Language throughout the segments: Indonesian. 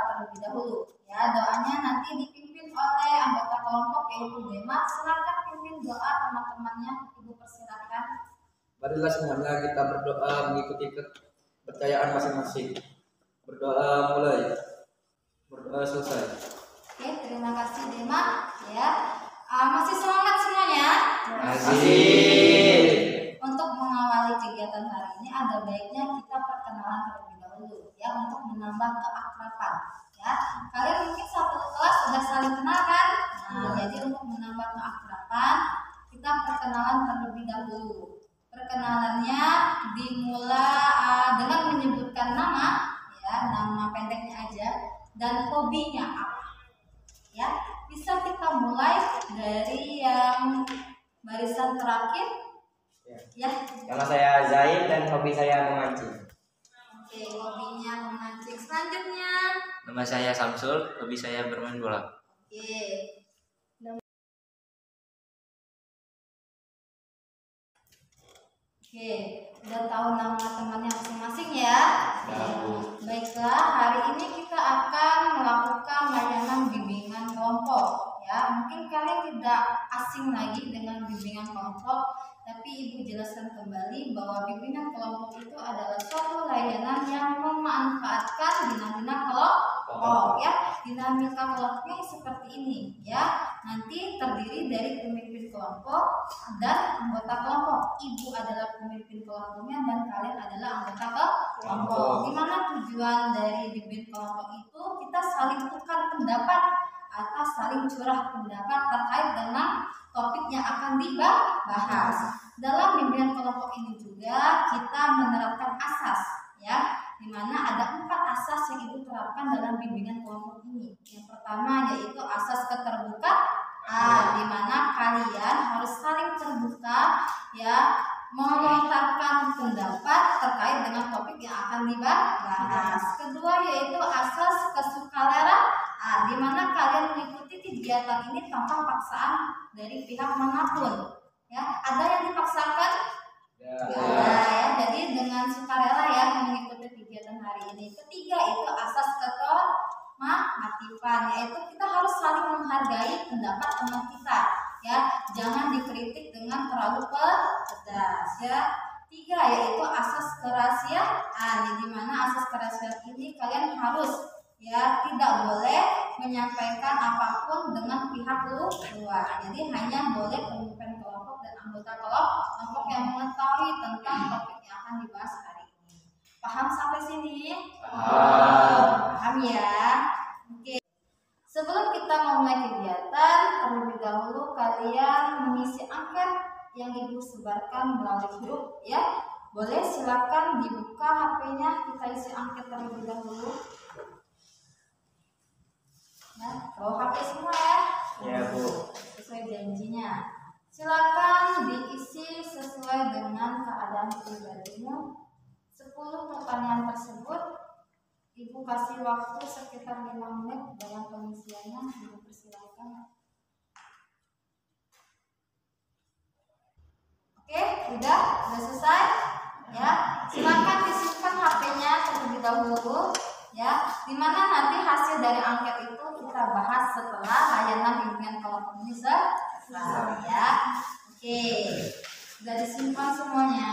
terlebih dahulu. Ya, doanya nanti dipimpin oleh anggota kelompok yaitu Dema. Silakan pimpin doa teman-temannya, Ibu persilakan. Marilah semuanya kita berdoa mengikuti kepercayaan masing-masing. Berdoa mulai, berdoa selesai. Oke, terima kasih Dema. Ya, masih semangat semuanya? Masih. Untuk mengawali kegiatan hari ini ada baiknya kita perkenalan terlebih dahulu ya, untuk menambah keakraban. Ya, kalian mungkin satu kelas sudah saling kenal kan? Jadi untuk menambah keakraban kita perkenalan terlebih dahulu. Perkenalannya dimulai dengan menyebutkan nama, ya, nama pendeknya aja, dan hobinya apa. Ya, bisa kita mulai dari yang barisan terakhir. Ya. Nama saya Zain dan hobi saya memancing. Oke, hobinya memancing. Selanjutnya. Nama saya Samsul, hobi saya bermain bola. Oke. Oke, udah tahu nama temannya masing-masing ya? Baiklah, hari ini kita akan melakukan layanan bimbingan kelompok. Ya, mungkin kalian tidak asing lagi dengan bimbingan kelompok, tapi Ibu jelaskan kembali bahwa bimbingan kelompok itu adalah suatu layanan yang memanfaatkan dinamika kelompok. Ya, dinamika kelompoknya seperti ini. Ya, nanti terdiri dari pemimpin kelompok dan anggota kelompok. Ibu adalah pemimpin kelompoknya dan kalian adalah anggota kelompok. Dimana tujuan dari bimbingan kelompok itu kita saling tukar pendapat atau saling curah pendapat terkait dengan topik yang akan dibahas. Dalam bimbingan kelompok ini juga kita menerapkan asas, ya, di mana ada 4 asas yang Ibu terapkan dalam bimbingan kelompok ini. Yang pertama yaitu asas keterbukaan, di mana kalian harus saling terbuka, ya, melontarkan pendapat terkait dengan topik yang akan dibahas. Kedua yaitu asas kesukarela, di mana kalian mengikuti kegiatan ini tanpa paksaan dari pihak manapun. Ya, ada yang dipaksakan? Ya, jadi dengan sukarela ya mengikuti kegiatan hari ini. Ketiga itu asas kekooperatifan, yaitu kita harus saling menghargai pendapat teman kita. Ya, jangan dikritik dengan terlalu pedas. Ya. 3 yaitu asas kerahasiaan, di mana asas kerahasiaan ini kalian harus, ya, tidak boleh menyampaikan apapun dengan pihak luar. Jadi hanya boleh pemimpin kelompok dan anggota kelompok yang mengetahui tentang topik yang akan dibahas hari ini. Paham sampai sini? Paham ya? Oke. Sebelum kita memulai kegiatan, terlebih dahulu kalian mengisi angket yang Ibu sebarkan melalui grup, ya. Boleh silakan dibuka HP-nya, kita isi angket terlebih dahulu. Ya, bawa HP semua ya. Ya, Bu. Sesuai janjinya. Silakan diisi sesuai dengan keadaan pribadimu. 10 pertanyaan tersebut Ibu kasih waktu sekitar 5 menit dalam pengisiannya. Ibu persilakan. Oke, udah selesai. Ya, silakan disimpan HP-nya terlebih dahulu. Ya, dimana nanti hasil dari angket itu kita bahas setelah layanan bimbingan kelompok ini selesai. Ya, oke, sudah disimpan semuanya.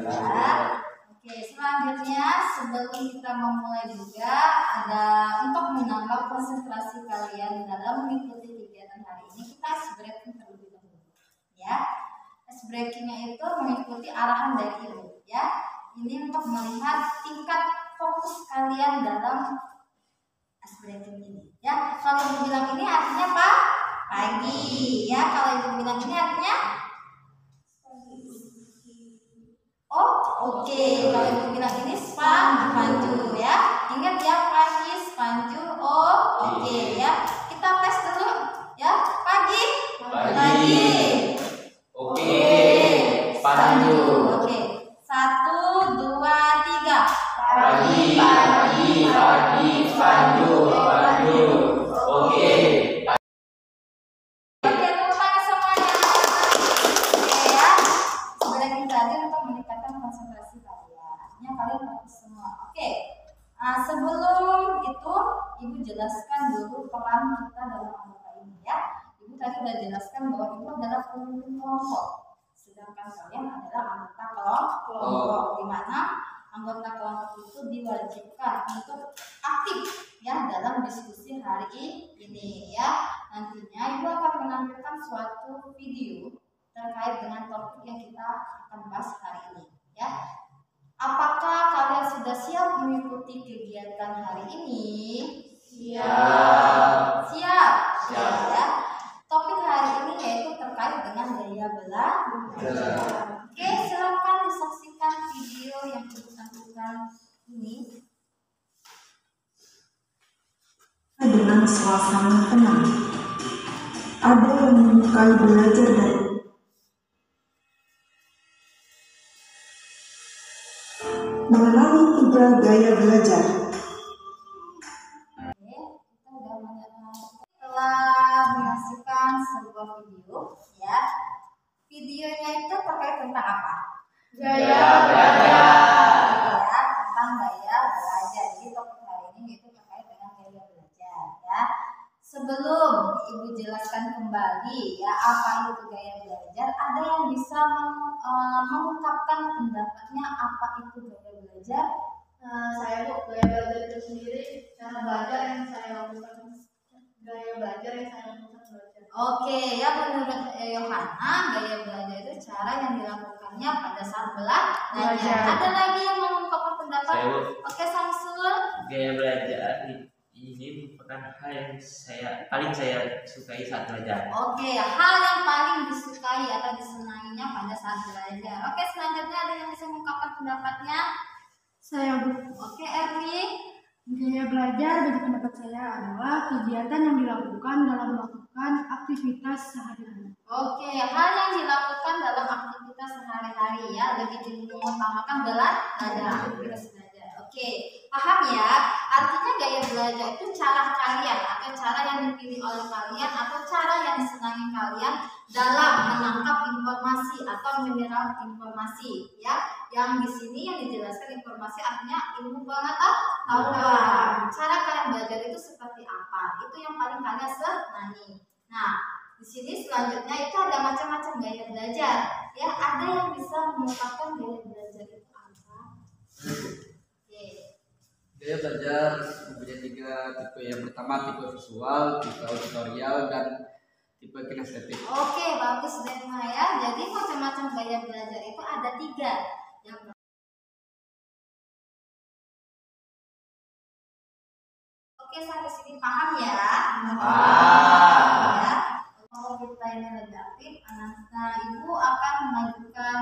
Ya. Oke, selanjutnya sebelum kita memulai juga ada untuk menambah konsentrasi kalian dalam mengikuti kegiatan hari ini, kita ice breaking terlebih dahulu. Ya, ice breakingnya itu mengikuti arahan dari Ibu. Ya, ini untuk melihat tingkat fokus kalian dalam ice breaking ini. Ya, kalau Ibu bilang ini artinya apa? Pagi. Ya, kalau Ibu bilang ini artinya oke. Kalau Ibu bilang ini spanju ya. Ingat ya, pagi spanju. Oke ya. Kita tes dulu ya. Pagi. Oke. Spanju. Oke. 1, 2, 3. Pagi. Spanju. Oke. Oke, tepuk tangan semuanya. Oke ya. Sebenarnya tadi untuk meningkatkan konsentrasi kalian. Artinya kalian fokus semua. Oke. Sebelum itu Ibu jelaskan dulu peran kita dalam anggota ini ya. Ibu tadi sudah jelaskan bahwa Ibu adalah pemimpin kelompok, sedangkan kalian adalah anggota kelompok, di mana anggota kelompok itu diwajibkan untuk aktif ya dalam diskusi hari ini ya. Nantinya Ibu akan menampilkan suatu video terkait dengan topik yang kita akan bahas hari ini ya. Apakah kalian sudah siap mengikuti kegiatan hari ini? Siap. Siap. Siap. Ya. Topik hari ini yaitu terkait dengan gaya belajar. Oke, silakan disaksikan video yang Ibu tampilkan ini. Dengan suasana tenang, ada yang menyukai belajar dari mengenali 3 gaya belajar. Oke, kita telah menyaksikan sebuah video ya. Videonya itu terkait tentang apa? Gaya belajar. Ya, tentang gaya belajar. Jadi topik hari ini itu terkait dengan gaya belajar ya. Sebelum Ibu jelaskan kembali ya apa itu gaya belajar, ada yang bisa mengungkapkan pendapatnya apa itu gaya belajar? Saya Bu, gaya belajar itu sendiri cara belajar yang saya lakukan, gaya belajar yang saya lakukan belajar. Oke, ya menurut Yohana gaya belajar itu cara yang dilakukannya pada saat belajar. Ada lagi yang mengungkapkan pendapat? Saya, Bu. Oke, Samsul. Gaya belajar ini merupakan hal yang paling saya sukai saat belajar. Oke, hal yang paling disukai atau disenanginya pada saat belajar. Oke, selanjutnya ada yang bisa mengungkapkan pendapatnya? Saya Bu, Oke, Erni. gaya belajar bagi pendapat saya adalah kegiatan yang dilakukan dalam melakukan aktivitas sehari-hari. Oke, hal yang dilakukan dalam aktivitas sehari-hari ya, lebih mengutamakan belajar. Oke, paham ya? Artinya gaya belajar itu cara kalian atau cara yang dipilih oleh kalian atau cara yang disenangi kalian dalam menangkap informasi atau menyerap informasi ya. Yang di sini yang dijelaskan informasi artinya ilmu pengetahuan. Cara kalian belajar itu seperti apa? Itu yang paling kalian senangi. Nah, di sini selanjutnya itu ada macam-macam gaya belajar. Ya, ada yang bisa mengungkapkan gaya belajar itu apa? Oke. Gaya belajar mempunyai 3 tipe. Yang pertama tipe visual, tipe auditorial, dan tipe kinestetik. Oke, bagus Dema ya. Jadi macam-macam gaya belajar itu ada 3. Yang Oke, sampai sini paham ya? Paham. Ya. Kalau kita ini lebih aktif, anak Ibu akan mengajukan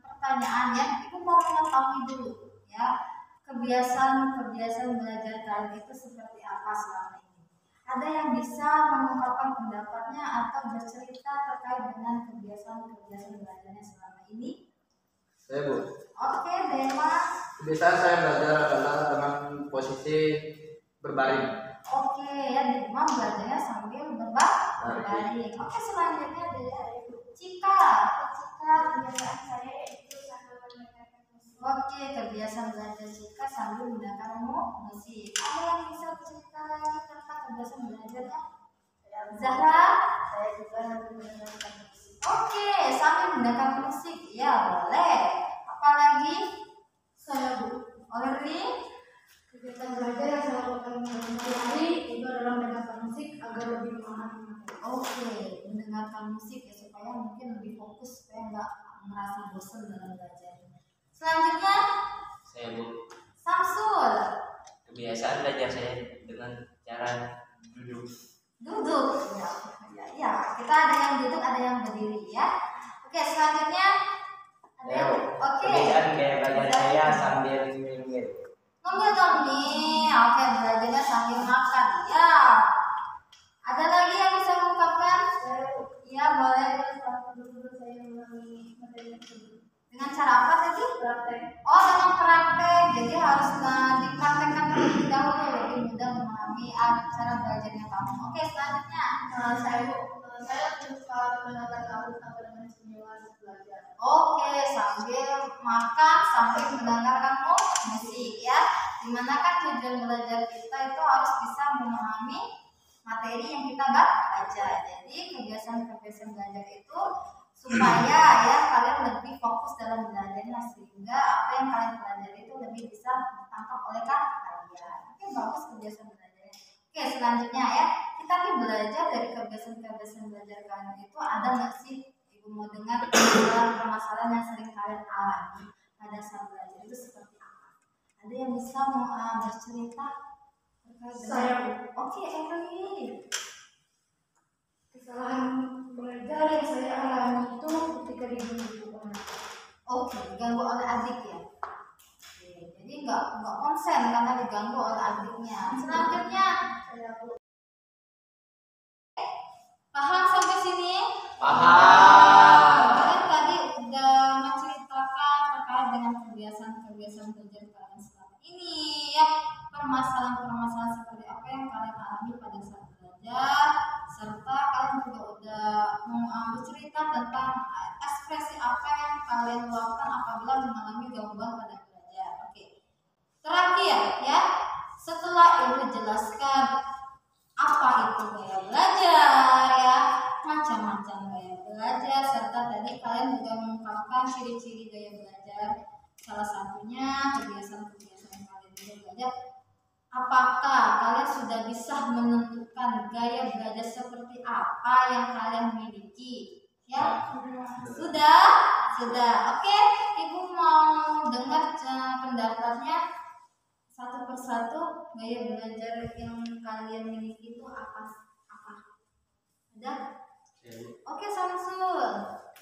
pertanyaan ya. Ibu mau mengetahui dulu ya kebiasaan belajar kalian itu seperti apa selama ini. Ada yang bisa mengungkapkan pendapatnya atau bercerita terkait dengan kebiasaan belajarnya selama ini? Saya Bu, Oke, Dema. kebiasaan saya belajar adalah dengan posisi berbaring. Oke, ya di rumah belajarnya sambil berbaring. Oke, selanjutnya ada Cika. Kebiasaan saya itu sambil mendengarkan musik. Oke, kebiasaan belajar Cika sambil mendengarkan musik. Ada yang bisa cerita lagi tentang kebiasaan belajarnya? Zahra? Saya juga sambil mendengarkan musik. Oke, sambil mendengarkan musik. Ya, boleh. Apalagi? Saya Bu, Oleh kegiatan belajar yang saya lakukan sehari-hari itu adalah mendengarkan musik agar lebih memahami materi. Oke, mendengarkan musik ya supaya mungkin lebih fokus supaya nggak merasa bosan dalam belajar. Selanjutnya, Saya, Bu. Samsul. Kebiasaan belajar saya dengan cara duduk. Duduk. Ya. Kita ada yang duduk, ada yang berdiri ya. Oke, selanjutnya ada yang oke. Kebiasaan gaya belajar saya sambil minum. Ngemil dong nih. Oke, belajarnya sambil makan. Ya. Ada lagi yang bisa mengungkapkan? Ya, boleh. Dulu saya mengalami materi tersebut. Dengan cara apa tadi? Praktek. Oh, dengan praktek. Jadi harus dipraktekkan terlebih dahulu lebih mudah memahami cara belajarnya kamu. Oke, selanjutnya. Saya suka mendengarkan kamu sampai dengan senyuman belajar. Oke, sambil makan, sambil mendengarkan musik ya. Dimana kan tujuan belajar kita itu harus bisa memahami materi yang kita baca. Jadi kebiasaan-kebiasaan belajar itu supaya ya kalian lebih fokus dalam belajarnya, sehingga apa yang kalian pelajari itu lebih bisa ditangkap oleh kalian. Oke, bagus kebiasaan belajarnya. Oke, selanjutnya ya, kita nih belajar dari kebiasaan-kebiasaan belajar kalian itu ada nggak sih ibu mau dengar permasalahan yang sering kalian alami pada saat belajar itu seperti apa? Ada yang bisa mau bercerita terkait dengan Saya. Oke, Emily. Kesalahan belajar yang saya alami itu ketika diganggu orang. Oke, diganggu oleh adik ya. Oke, jadi nggak konsen karena diganggu oleh adiknya. Selanjutnya, paham sampai sini? Paham. Kalian tadi udah menceritakan terkait dengan kebiasaan-kebiasaan belajar kalian selama ini ya, permasalahan-permasalahan seperti apa yang kalian alami pada saat belajar, serta kalian juga udah bercerita tentang ekspresi apa yang kalian lakukan apabila mengalami gangguan pada belajar. Oke. Terakhir ya, setelah ibu jelaskan apa itu gaya belajar ya, macam-macam gaya belajar, serta tadi kalian juga mengungkapkan ciri-ciri gaya belajar, salah satunya kebiasaan-kebiasaan kalian juga belajar. Apakah kalian sudah bisa menentukan gaya belajar seperti apa yang kalian miliki? Ya, sudah. Oke, ibu mau dengar pendapatnya satu persatu. Gaya belajar yang kalian miliki itu apa? Ada? Oke, Samsul.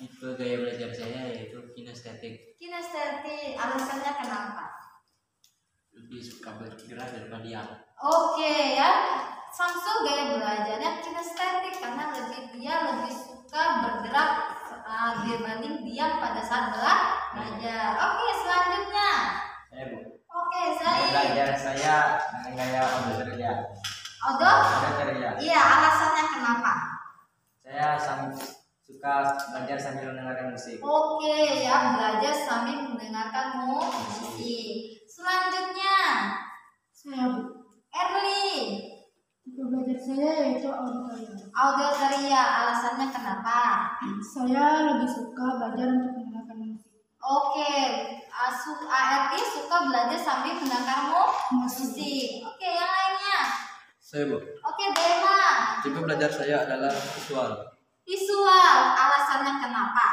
Tipe gaya belajar saya yaitu kinestetik. Kinestetik, alasannya kenapa? Lebih suka bergerak daripada diam. Oke ya, Samsul gaya belajarnya kinestetik karena dia lebih suka bergerak dibanding diam pada saat belajar. Oke, selanjutnya. Saya Bu. Oke, Gaya saya. belajar saya dengan gaya auditoria. Auditoria. Iya, alasannya kenapa? Saya suka belajar sambil mendengarkan musik. Oke ya, belajar sambil mendengarkan musik. Selanjutnya, Saya Erli. tipe belajar saya yaitu auditoria. Auditoria, alasannya kenapa? Saya lebih suka belajar untuk mendengarkan musik. Oke, ART suka belajar sambil mendengarkan musik. Oke, yang lainnya. Saya Bu. Oke, Dema. Tipe belajar saya adalah visual. Visual, alasannya kenapa?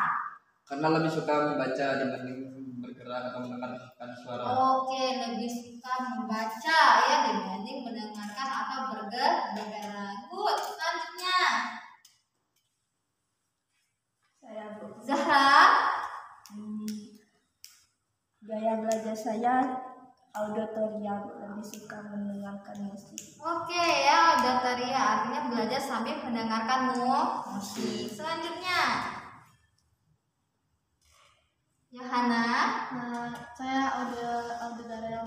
Karena lebih suka membaca dibanding bergerak atau mendengarkan suara. Oke, lebih suka membaca ya dibanding mendengarkan atau bergerak. Good. Selanjutnya, Saya Zahra. gaya belajar saya auditoria, lebih suka mendengarkan musik. Oke ya, auditoria artinya belajar sambil mendengarkan musik. Selanjutnya, Yohana. Saya auditoria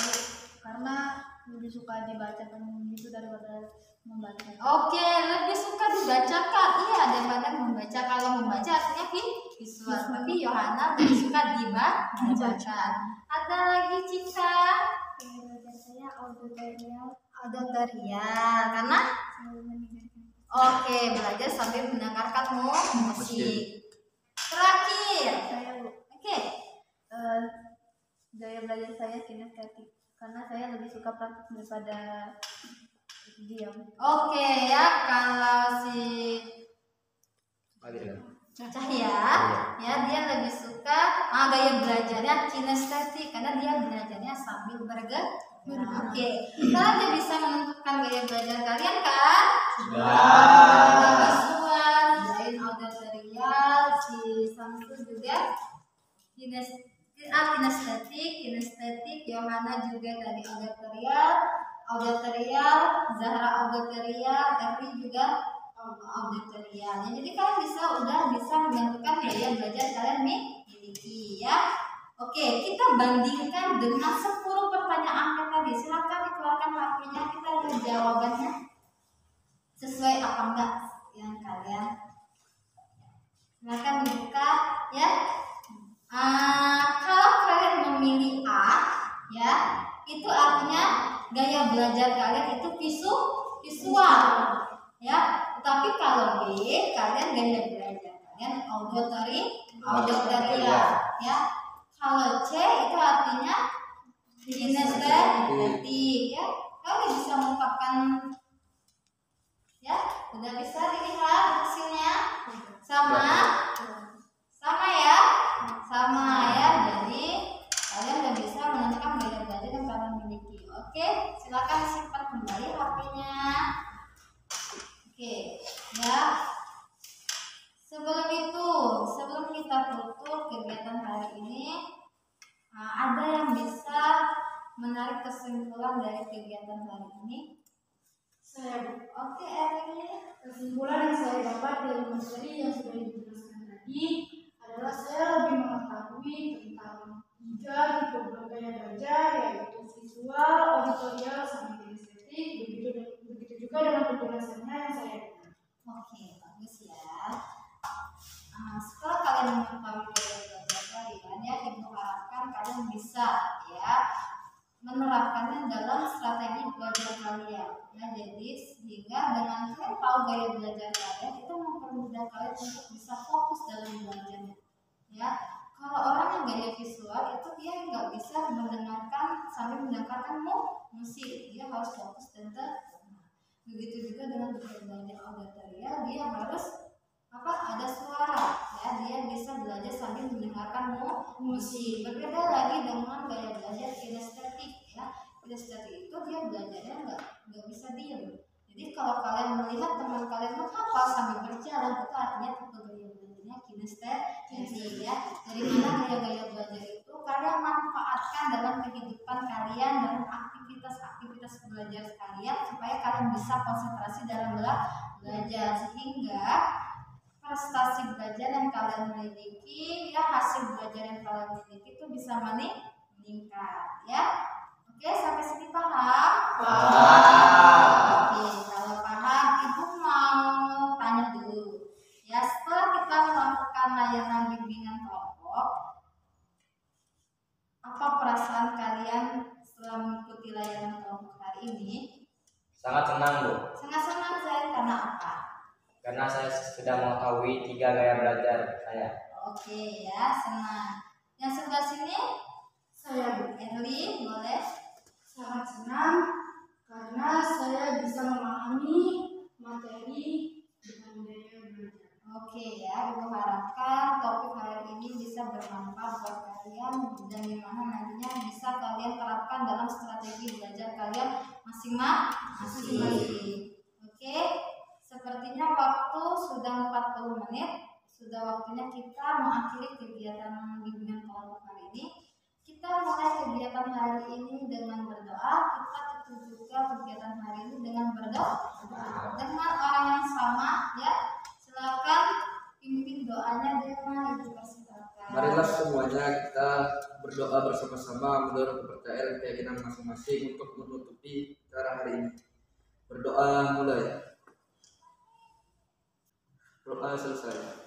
karena lebih suka dibacakan gitu daripada membaca. Oke, lebih suka dibacakan. Iya, daripada membaca. Kalau membaca artinya visual. Tapi Yohana lebih suka dibacakan. Ada lagi Cika. Gaya belajar saya auditoria. Auditoria karena oke, belajar sambil mendengarkan musik. Terakhir. Saya Oke. gaya belajar saya kinestetik karena saya lebih suka praktik daripada diam. Oke ya, kalau si Cahya ya dia lebih suka gaya belajarnya kinestetik karena dia belajarnya sambil bergerak. Oke, kalian udah bisa menentukan gaya belajar kalian kan? Sudah. Visual, lain auditoria, si Samsul juga kinestetik, Yohana juga tadi auditoria, Zahra auditoria, Erli juga auditoria. Jadi kalian udah bisa menentukan gaya belajar kalian miliki ya. Oke, kita bandingkan dengan 10 pertanyaan tadi. Silakan dikeluarkan HP-nya, kita lihat jawabannya sesuai apa enggak yang kalian. Silakan dibuka ya. Kalau kalian memilih A ya, itu artinya gaya belajar kalian itu visual ya. Tetapi kalau B kalian gaya belajar kalian auditoria ya. Kalau C itu artinya kinestetik ya. Kalian bisa mengungkapkan ya, udah bisa dilihat hasilnya sama ya, jadi kalian udah bisa menentukan gaya belajar yang kalian miliki. Oke, silakan simpan kembali HP-nya. Oke ya, sebelum kita tutup kegiatan hari ini, ada yang bisa menarik kesimpulan dari kegiatan hari ini? Oke, Ernie. Kesimpulan yang saya dapat dari materi yang sudah dijelaskan tadi adalah saya lebih mengetahui tentang 3 tipe gaya belajar, yaitu visual, auditorial, sama kinestetik. Begitu juga dengan penjelasannya yang saya dengar. Oke, bagus ya. Setelah kalian mengetahui gaya belajar kalian ya, Ibu harapkan kalian bisa ya menerapkannya dalam strategi belajar kalian ya. Jadi sehingga dengan kalian tahu gaya belajar kalian itu mempermudah kalian untuk bisa fokus dalam belajarnya ya. Kalau orang yang gaya visual itu dia nggak bisa sambil mendengarkan musik, dia harus fokus dan terjemah. Begitu juga dengan belajar auditoria, dia harus ada suara ya, dia bisa belajar sambil mendengarkan musik. Berbeda lagi dengan gaya belajar kinestetik ya. Kinestetik itu dia belajarnya nggak bisa diam. Jadi kalau kalian melihat teman kalian menghafal sambil berjalan, itu artinya tipe gaya belajarnya kinestetik ya. Dari mana gaya-gaya belajar itu kalian manfaatkan dalam kehidupan kalian, dalam aktivitas belajar kalian, supaya kalian bisa konsentrasi dalam belajar, sehingga prestasi belajar yang kalian miliki ya, hasil belajar yang kalian miliki itu bisa meningkat ya. Oke, sampai sini paham? Oke, kalau paham Ibu mau tanya dulu ya. Setelah kita melakukan layanan bimbingan kelompok, apa perasaan kalian setelah mengikuti layanan kelompok hari ini? Sangat senang, Bu. Sangat senang saya, karena apa? Karena saya sudah mengetahui 3 gaya belajar saya. Oke ya, senang. Yang sebelah sini? Saya Erli, boleh? sangat senang karena saya bisa memahami materi dengan gaya belajar. Oke ya, Ibu harapkan topik hari ini bisa bermanfaat buat kalian, dan dimana nantinya bisa kalian terapkan dalam strategi belajar kalian masing-masing. Oke, sepertinya waktu sudah 40 menit, sudah waktunya kita mengakhiri kegiatan bimbingan kelompok hari ini. Kita mulai kegiatan hari ini dengan berdoa. Kita tutup juga kegiatan hari ini dengan berdoa dengan orang yang sama ya. Silakan pimpin doanya dengan Ibu persilakan. Marilah semuanya kita berdoa bersama-sama mendorong kepercayaan keyakinan masing-masing untuk menutupi acara hari ini. Berdoa mulai. Doa selesai.